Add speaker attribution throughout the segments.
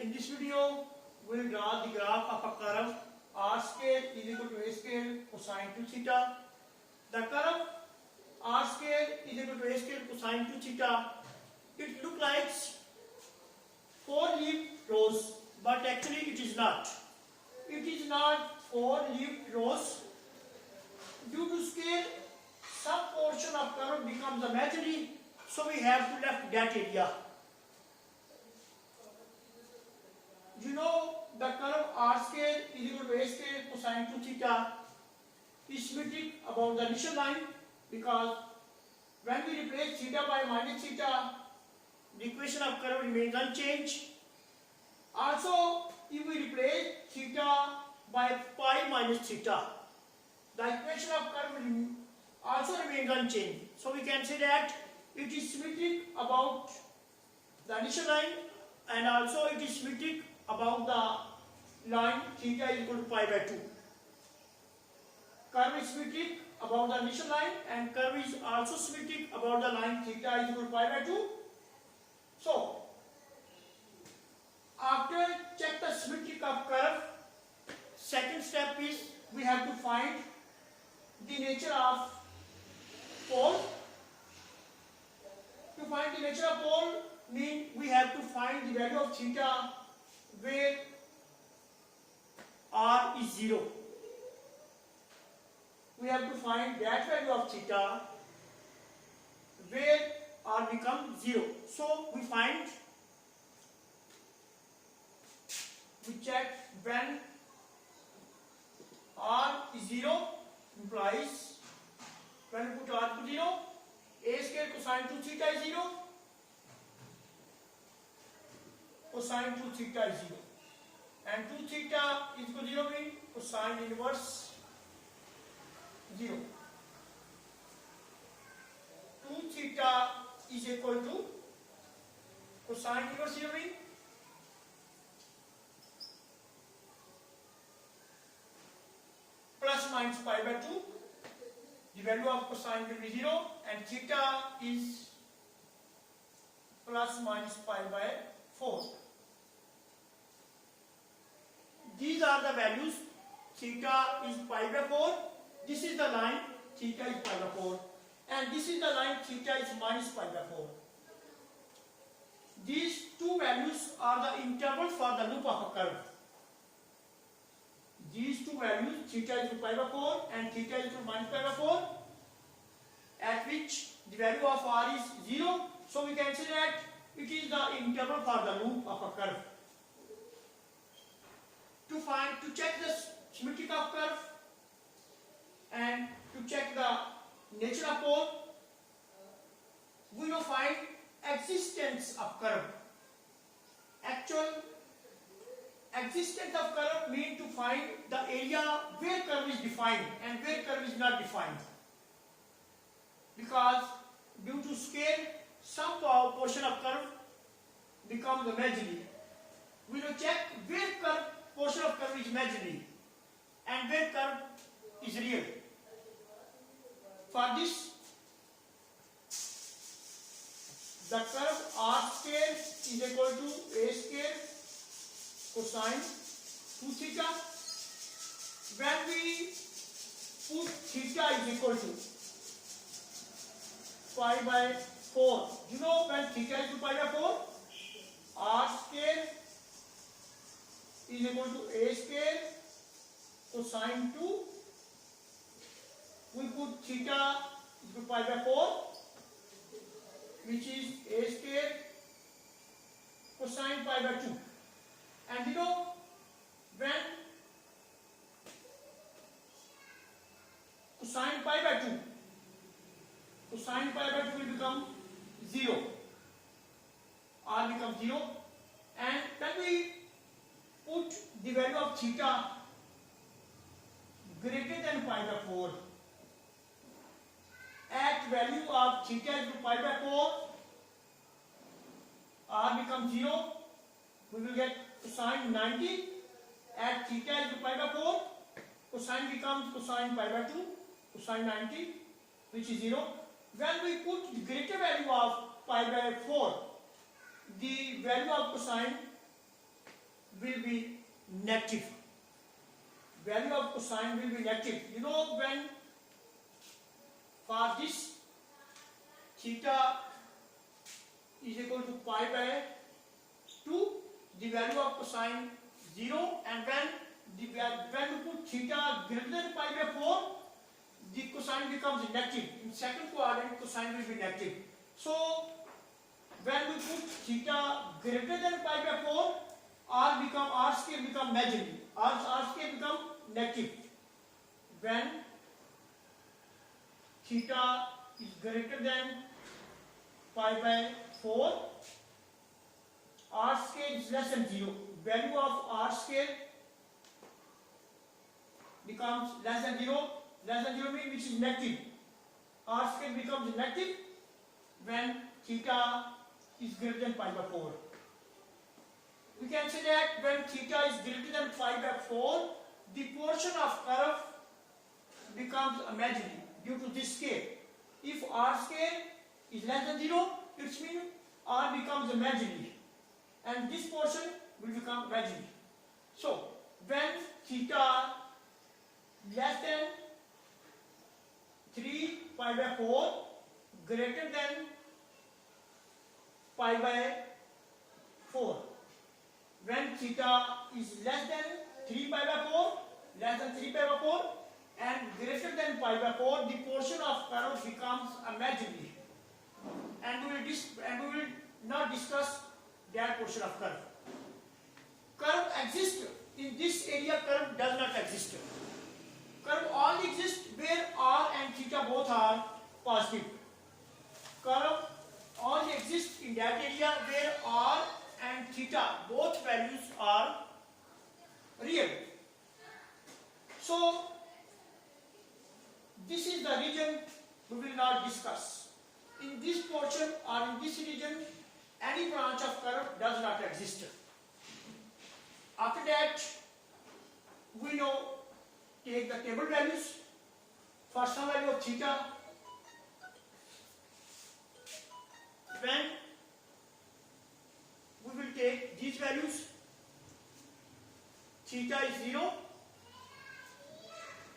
Speaker 1: In this video, we will draw the graph of a curve r square is equal to a square cosine 2 theta. The curve r square is equal to a square cosine 2 theta. It looks like 4-leaf rose, but actually it is not. It is not 4-leaf rose. Due to scale, some portion of curve becomes imaginary, so we have to left that area. You know the curve r square is equal to a square cosine 2 theta is symmetric about the initial line, because when we replace theta by minus theta, the equation of curve remains unchanged. Also, if we replace theta by pi minus theta, the equation of curve also remains unchanged. So we can say that it is symmetric about the initial line, and also it is symmetric about the line theta is equal to pi by 2. Curve is symmetric about the initial line, and curve is also symmetric about the line theta is equal to pi by 2. So, after check the symmetry of curve, second step is we have to find the nature of pole. To find the nature of pole means we have to find the value of theta where r is 0. We have to find that value of theta where r becomes 0. So we check when r is 0 implies, when we put r to 0, a square cosine 2 theta is 0, cosine 2 theta is 0, and 2 theta is equal to 0 means cosine inverse 0. 2 theta is equal to cosine inverse 0 means plus minus pi by 2. The value of cosine will be 0, and theta is plus minus pi by 4. These are the values. Theta is pi by 4. This is the line, theta is pi by 4. And this is the line, theta is minus pi by 4. These two values are the intervals for the loop of a curve. These two values, theta is to pi by 4 and theta is to minus pi by 4, at which the value of r is 0. So we can say that it is the interval for the loop of a curve. To check the symmetry of curve and to check the nature of pole, we will find existence of curve. Actual existence of curve means to find the area where curve is defined and where curve is not defined. Because due to scale, some portion of curve becomes imaginary. We will check where portion of curve is imaginary and where curve is real. For this, the curve r square is equal to a square cosine 2 theta. When we put theta is equal to pi by 4, you know when theta is to pi by 4, r square is equal to a square cosine 2. We put theta is to pi by 4, which is a square cosine pi by 2. And you know, when cosine pi by 2, cosine pi by 2 will become 0, r becomes 0, and when we put the value of theta greater than pi by 4, at value of theta is to pi by 4, r becomes 0, we will get cosine 90. At theta is to pi by 4, cosine becomes cosine pi by 2, cosine 90, which is 0. When we put the greater value of pi by 4, the value of cosine will be negative. Value of cosine will be negative. You know, when for this theta is equal to pi by 2, the value of cosine 0, and when we put theta greater than pi by 4, the cosine becomes negative. In second quadrant, cosine will be negative. So when we put theta greater than pi by 4, r square become imaginary. R square become negative. When theta is greater than pi by 4, r square is less than 0. Value of r square becomes less than 0. Less than 0 means which is negative. R square becomes negative when theta is greater than pi by 4. We can say that when theta is greater than pi by 4, the portion of curve becomes imaginary due to this scale. If r square is less than 0, it means r becomes imaginary, and this portion will become imaginary. So when theta less than 3 pi by 4, greater than pi by 4. When theta is less than 3 pi by 4, less than 3 pi by 4, and greater than pi by 4, the portion of curve becomes imaginary. And we will not discuss that portion of curve. Curve exists in this area. Curve does not exist. Curve only exists where r and theta both are positive. Curve only exists in that area where r and theta both values are real. So this is the region we will not discuss. In this portion or in this region, any branch of curve does not exist. After that, we know, take the table values for some value of theta. When we will take these values, theta is 0.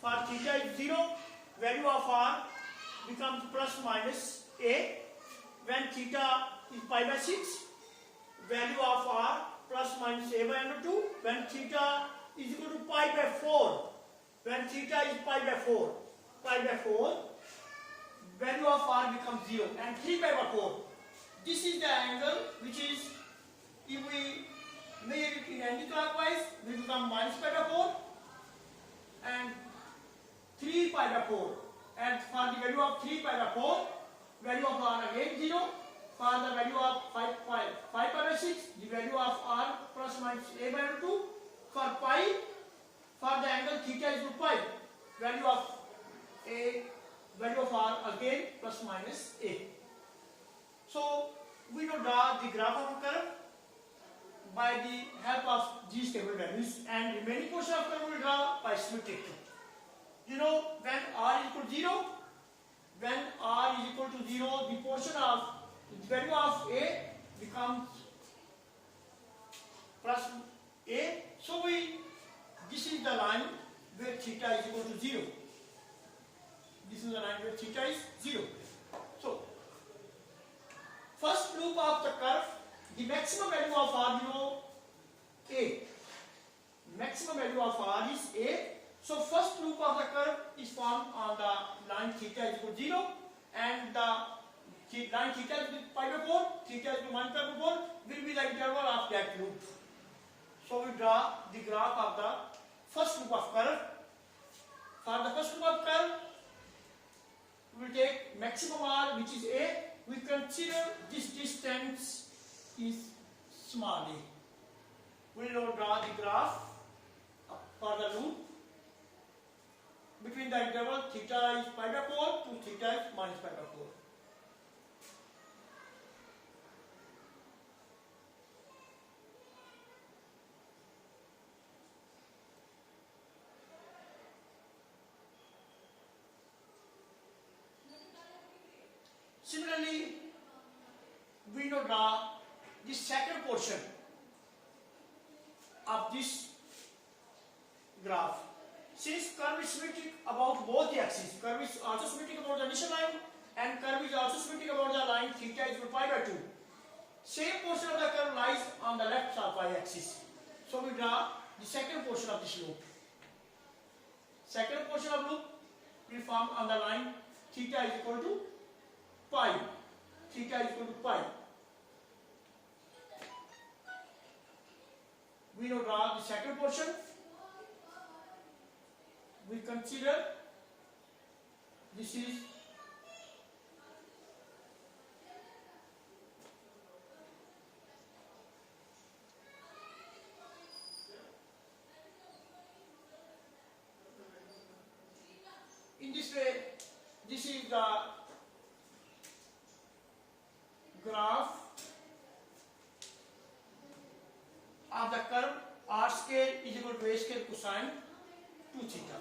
Speaker 1: For theta is 0, value of r becomes plus minus a. When theta is pi by 6, value of r plus minus a by under 2. When theta is equal to pi by 4, when theta is pi by 4, value of r becomes 0, and 3 pi by 4. This is the angle which is, if we measure it in anti-clockwise, will become minus pi by 4 and 3 pi by 4. And for the value of 3 pi by 4, value of r again 0. For the value of 5 pi by 6, the value of r plus minus a by 2. For pi, for the angle theta is to pi, value of r again plus minus a. So we will draw the graph of a curve by the help of these table values, and remaining portion of curve we will draw by symmetric. You know, when r is equal to 0, the portion of the value of a becomes plus a. So this is the line where theta is equal to 0. This is the line where theta is 0. So first loop of the curve, the maximum value of r, you know, a. Maximum value of r is a. So first loop of the curve is formed on the line theta is equal to 0, and the line theta is pi by 4, theta is 1 pi by 4 will be the interval of that loop. So we draw the graph of the first loop of curve. For the first loop of curve, we will take maximum r, which is a. We consider this distance is small a. We will draw the graph for the loop between the interval theta is pi by 4 to theta is minus pi by 4. Similarly, we will draw the second portion of this graph. Since curve is symmetric about both the axes, curve is also symmetric about the initial line and curve is also symmetric about the line theta is equal to pi by 2. Same portion of the curve lies on the left y-axis. So we draw the second portion of this loop. Second portion of loop we form on the line theta is equal to pi. Theta is equal to pi. We now draw the second portion. We consider this is in this way. This is the graph of the curve r square is equal to a square cosine 2 theta.